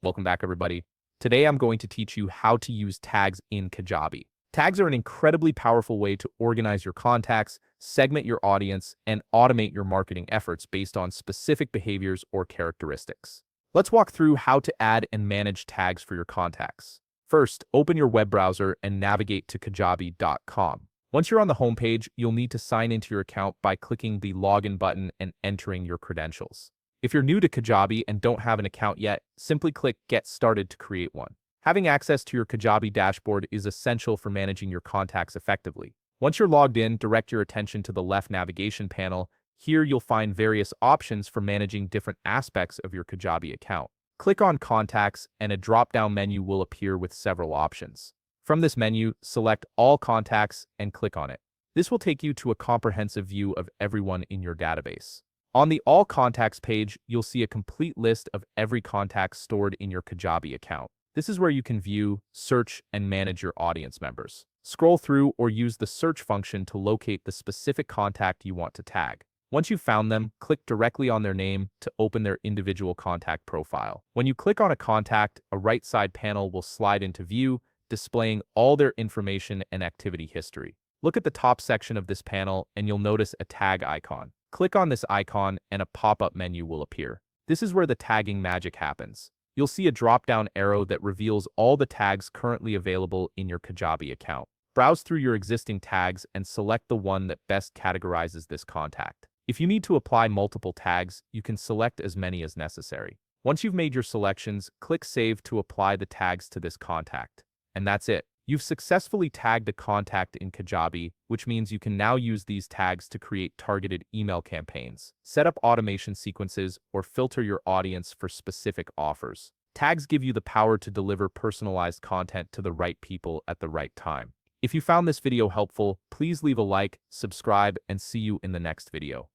Welcome back, everybody. Today I'm going to teach you how to use tags in Kajabi. Tags are an incredibly powerful way to organize your contacts, segment your audience, and automate your marketing efforts based on specific behaviors or characteristics. Let's walk through how to add and manage tags for your contacts. First, open your web browser and navigate to kajabi.com. Once you're on the homepage, you'll need to sign into your account by clicking the login button and entering your credentials. If you're new to Kajabi and don't have an account yet, simply click Get Started to create one. Having access to your Kajabi dashboard is essential for managing your contacts effectively. Once you're logged in, direct your attention to the left navigation panel. Here you'll find various options for managing different aspects of your Kajabi account. Click on Contacts and a drop-down menu will appear with several options. From this menu, select All Contacts and click on it. This will take you to a comprehensive view of everyone in your database. On the All Contacts page, you'll see a complete list of every contact stored in your Kajabi account. This is where you can view, search, and manage your audience members. Scroll through or use the search function to locate the specific contact you want to tag. Once you've found them, click directly on their name to open their individual contact profile. When you click on a contact, a right side panel will slide into view, displaying all their information and activity history. Look at the top section of this panel and you'll notice a tag icon. Click on this icon and a pop-up menu will appear. This is where the tagging magic happens. You'll see a drop-down arrow that reveals all the tags currently available in your Kajabi account. Browse through your existing tags and select the one that best categorizes this contact. If you need to apply multiple tags, you can select as many as necessary. Once you've made your selections, click Save to apply the tags to this contact. And that's it. You've successfully tagged a contact in Kajabi, which means you can now use these tags to create targeted email campaigns, set up automation sequences, or filter your audience for specific offers. Tags give you the power to deliver personalized content to the right people at the right time. If you found this video helpful, please leave a like, subscribe, and see you in the next video.